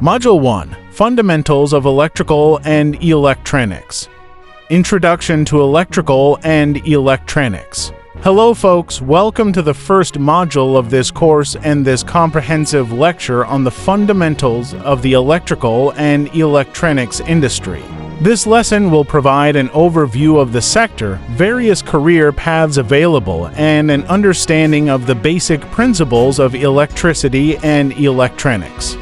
Module 1. Fundamentals of Electrical and Electronics. Introduction to Electrical and Electronics. Hello folks, welcome to the first module of this course and this comprehensive lecture on the fundamentals of the electrical and electronics industry. This lesson will provide an overview of the sector, various career paths available, and an understanding of the basic principles of electricity and electronics.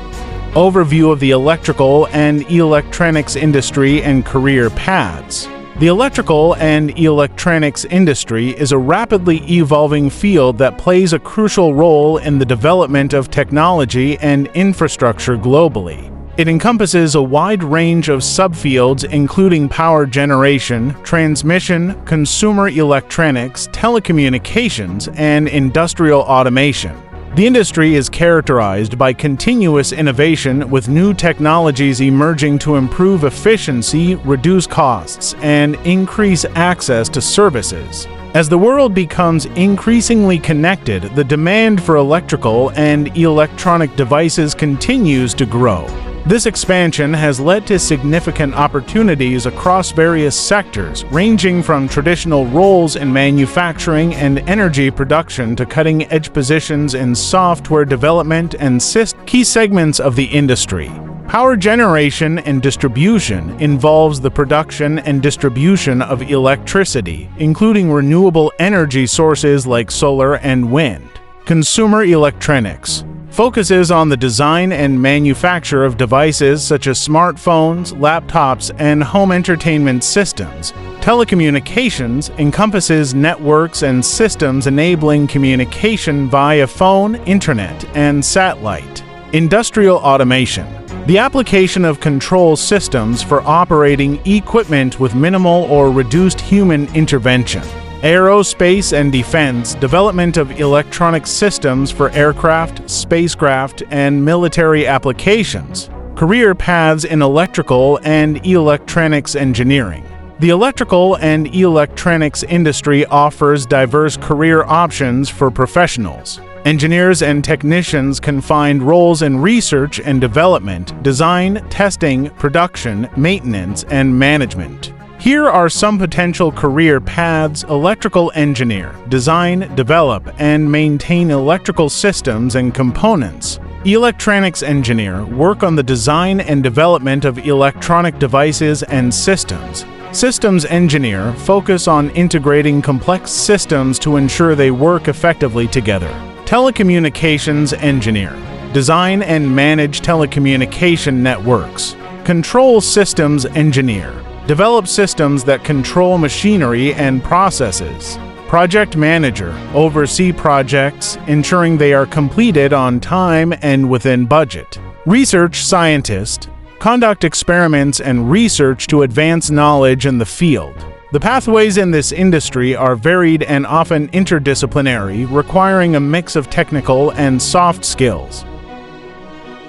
Overview of the electrical and electronics industry and career paths. The electrical and electronics industry is a rapidly evolving field that plays a crucial role in the development of technology and infrastructure globally. It encompasses a wide range of subfields including power generation, transmission, consumer electronics, telecommunications, and industrial automation. The industry is characterized by continuous innovation with new technologies emerging to improve efficiency, reduce costs, and increase access to services. As the world becomes increasingly connected, the demand for electrical and electronic devices continues to grow. This expansion has led to significant opportunities across various sectors, ranging from traditional roles in manufacturing and energy production to cutting-edge positions in software development and key segments of the industry. Power generation and distribution involves the production and distribution of electricity, including renewable energy sources like solar and wind. Consumer electronics focuses on the design and manufacture of devices such as smartphones, laptops, and home entertainment systems. Telecommunications encompasses networks and systems enabling communication via phone, internet, and satellite. Industrial automation. The application of control systems for operating equipment with minimal or reduced human intervention. Aerospace and defense, development of electronic systems for aircraft, spacecraft, and military applications. Career paths in electrical and electronics engineering. The electrical and electronics industry offers diverse career options for professionals. Engineers and technicians can find roles in research and development, design, testing, production, maintenance, and management. Here are some potential career paths: electrical engineer, design, develop, and maintain electrical systems and components. Electronics engineer, work on the design and development of electronic devices and systems. Systems engineer, focus on integrating complex systems to ensure they work effectively together. Telecommunications engineer, design and manage telecommunication networks. Control systems engineer, develop systems that control machinery and processes. Project manager, oversee projects, ensuring they are completed on time and within budget. Research scientist, conduct experiments and research to advance knowledge in the field. The pathways in this industry are varied and often interdisciplinary, requiring a mix of technical and soft skills.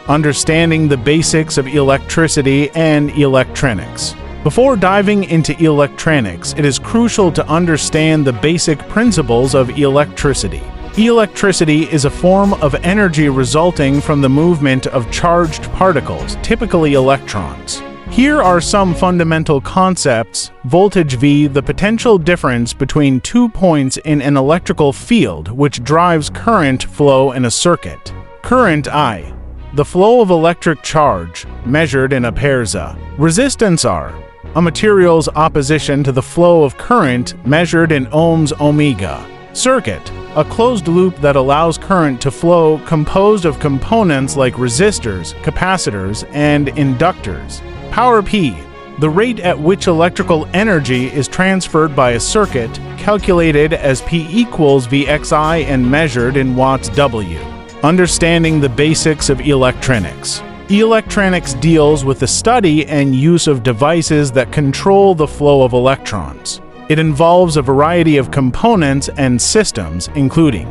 Understanding the basics of electricity and electronics. Before diving into electronics, it is crucial to understand the basic principles of electricity. Electricity is a form of energy resulting from the movement of charged particles, typically electrons. Here are some fundamental concepts. Voltage V, the potential difference between 2 points in an electrical field which drives current flow in a circuit. Current I, the flow of electric charge, measured in amperes. Resistance R, a material's opposition to the flow of current, measured in ohms omega. Circuit, a closed loop that allows current to flow, composed of components like resistors, capacitors, and inductors. Power P, the rate at which electrical energy is transferred by a circuit, calculated as P equals Vxi and measured in watts W. Understanding the basics of electronics. Electronics deals with the study and use of devices that control the flow of electrons. It involves a variety of components and systems, including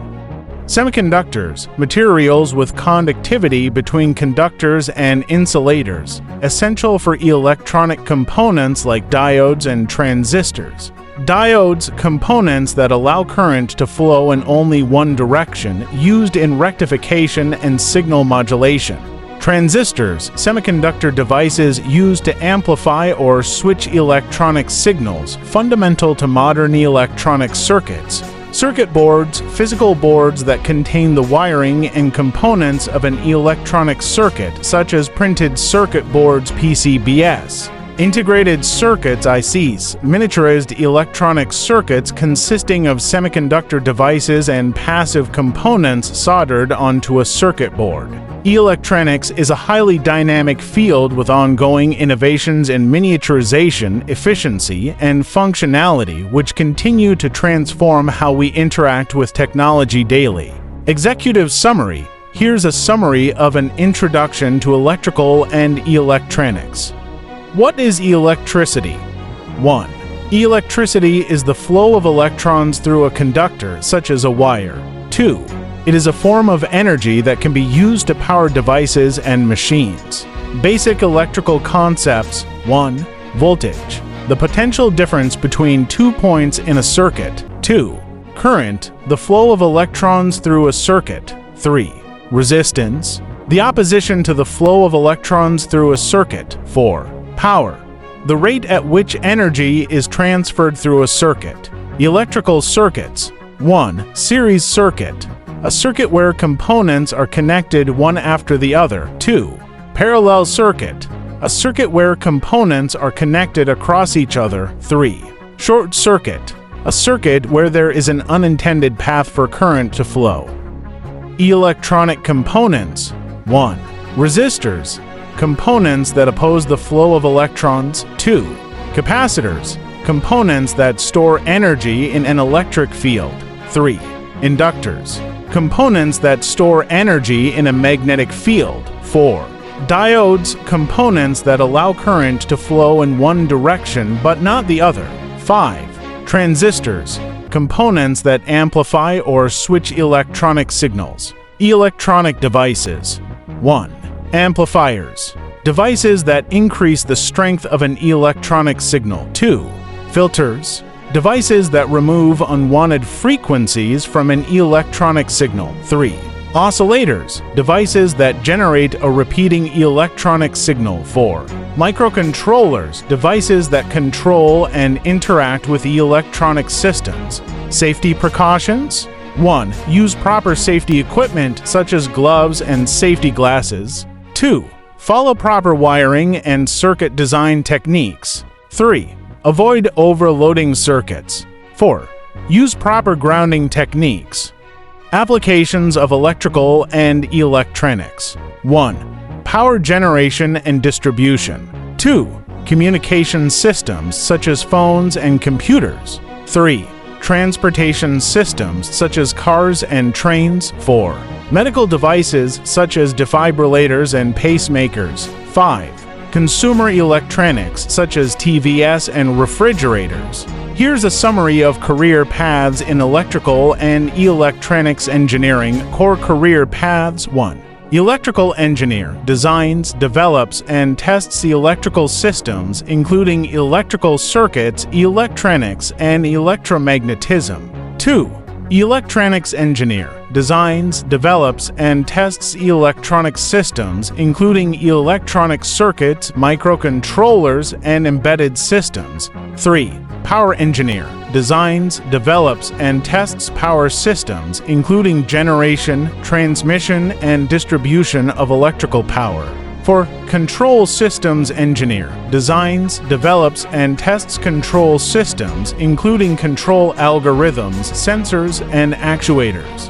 semiconductors, materials with conductivity between conductors and insulators, essential for electronic components like diodes and transistors. Diodes, components that allow current to flow in only one direction, used in rectification and signal modulation. Transistors, semiconductor devices used to amplify or switch electronic signals, fundamental to modern electronic circuits. Circuit boards, physical boards that contain the wiring and components of an electronic circuit, such as printed circuit boards (PCBs). Integrated circuits (ICs), miniaturized electronic circuits consisting of semiconductor devices and passive components soldered onto a circuit board. Electronics is a highly dynamic field with ongoing innovations in miniaturization, efficiency, and functionality which continue to transform how we interact with technology daily. Executive summary. Here's a summary of an introduction to electrical and electronics. What is electricity? 1. Electricity is the flow of electrons through a conductor, such as a wire. 2. It is a form of energy that can be used to power devices and machines. Basic electrical concepts. 1. Voltage, the potential difference between 2 points in a circuit. 2. Current, the flow of electrons through a circuit. 3. Resistance, the opposition to the flow of electrons through a circuit. 4. Power, the rate at which energy is transferred through a circuit. Electrical circuits. 1. Series circuit, a circuit where components are connected one after the other. 2. Parallel circuit, a circuit where components are connected across each other. 3. Short circuit, a circuit where there is an unintended path for current to flow. Electronic components. 1. Resistors, components that oppose the flow of electrons. 2. Capacitors, components that store energy in an electric field. 3. Inductors, components that store energy in a magnetic field. 4. Diodes, components that allow current to flow in one direction but not the other. 5. Transistors, components that amplify or switch electronic signals. Electronic devices. 1. Amplifiers, devices that increase the strength of an electronic signal. 2. Filters, devices that remove unwanted frequencies from an electronic signal. 3. Oscillators, devices that generate a repeating electronic signal. 4. Microcontrollers, devices that control and interact with electronic systems. Safety precautions. 1. Use proper safety equipment such as gloves and safety glasses. 2. Follow proper wiring and circuit design techniques. 3. Avoid overloading circuits. 4. Use proper grounding techniques. Applications of electrical and electronics. 1. Power generation and distribution. 2. Communication systems such as phones and computers. 3. Transportation systems such as cars and trains. 4. Medical devices such as defibrillators and pacemakers. 5. Consumer electronics such as TVs and refrigerators. Here's a summary of career paths in electrical and electronics engineering. Core career paths. 1. Electrical engineer designs, develops, and tests electrical systems, including electrical circuits, electronics, and electromagnetism. 2. Electronics engineer designs, develops, and tests electronic systems, including electronic circuits, microcontrollers, and embedded systems. 3. Power engineer designs, develops, and tests power systems, including generation, transmission, and distribution of electrical power. 4. Control systems engineer designs, develops, and tests control systems, including control algorithms, sensors, and actuators.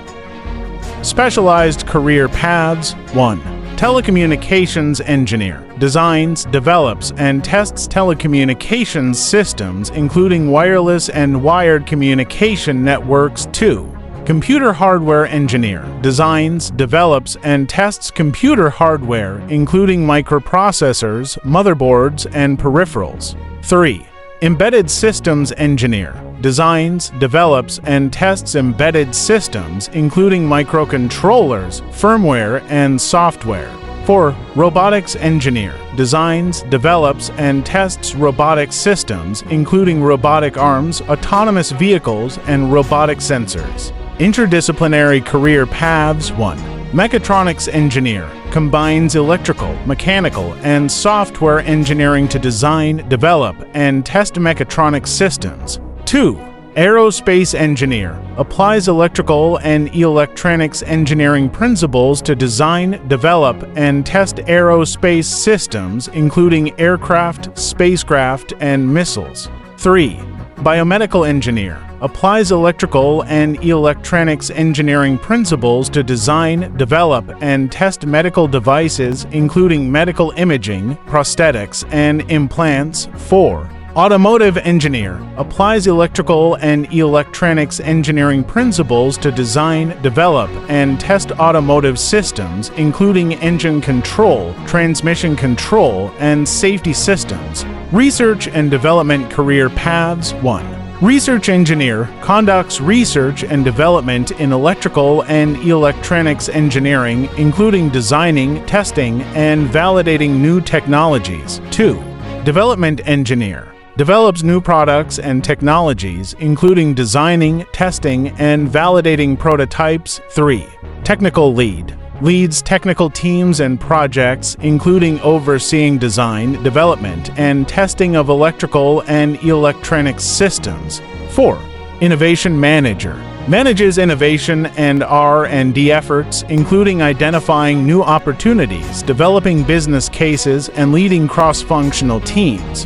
Specialized career paths. 1. Telecommunications engineer designs, develops, and tests telecommunications systems, including wireless and wired communication networks. 2. Computer hardware engineer designs, develops, and tests computer hardware, including microprocessors, motherboards, and peripherals. 3. Embedded systems engineer designs, develops, and tests embedded systems, including microcontrollers, firmware, and software. 4. Robotics engineer designs, develops, and tests robotic systems, including robotic arms, autonomous vehicles, and robotic sensors. Interdisciplinary career paths. 1. Mechatronics engineer combines electrical, mechanical, and software engineering to design, develop, and test mechatronic systems. 2. Aerospace engineer applies electrical and electronics engineering principles to design, develop, and test aerospace systems, including aircraft, spacecraft, and missiles. 3. Biomedical engineer applies electrical and electronics engineering principles to design, develop, and test medical devices, including medical imaging, prosthetics, and implants. 4. Automotive engineer applies electrical and electronics engineering principles to design, develop, and test automotive systems, including engine control, transmission control, and safety systems. Research and development career paths. 1. Research engineer conducts research and development in electrical and electronics engineering, including designing, testing, and validating new technologies. 2. Development engineer develops new products and technologies, including designing, testing, and validating prototypes. 3. Technical lead leads technical teams and projects, including overseeing design, development, and testing of electrical and electronic systems. 4. Innovation manager manages innovation and R&D efforts, including identifying new opportunities, developing business cases, and leading cross-functional teams.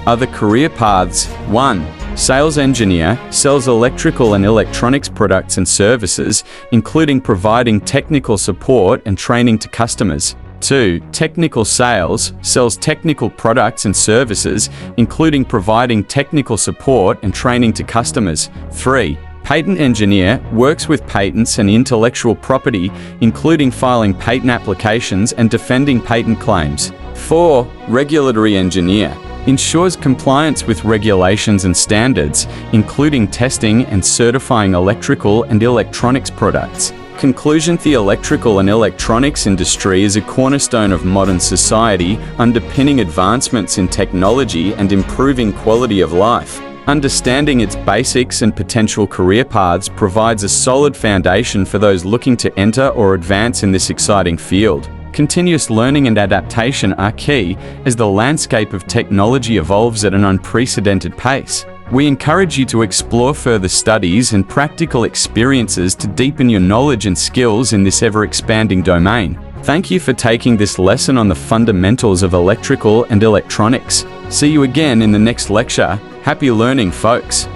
Other career paths. 1. Sales engineer sells electrical and electronics products and services, including providing technical support and training to customers. 2. Technical sales sells technical products and services, including providing technical support and training to customers. 3. Patent engineer works with patents and intellectual property, including filing patent applications and defending patent claims. 4. Regulatory engineer ensures compliance with regulations and standards, including testing and certifying electrical and electronics products. Conclusion: the electrical and electronics industry is a cornerstone of modern society, underpinning advancements in technology and improving quality of life. Understanding its basics and potential career paths provides a solid foundation for those looking to enter or advance in this exciting field. Continuous learning and adaptation are key as the landscape of technology evolves at an unprecedented pace. We encourage you to explore further studies and practical experiences to deepen your knowledge and skills in this ever-expanding domain. Thank you for taking this lesson on the fundamentals of electrical and electronics. See you again in the next lecture. Happy learning, folks!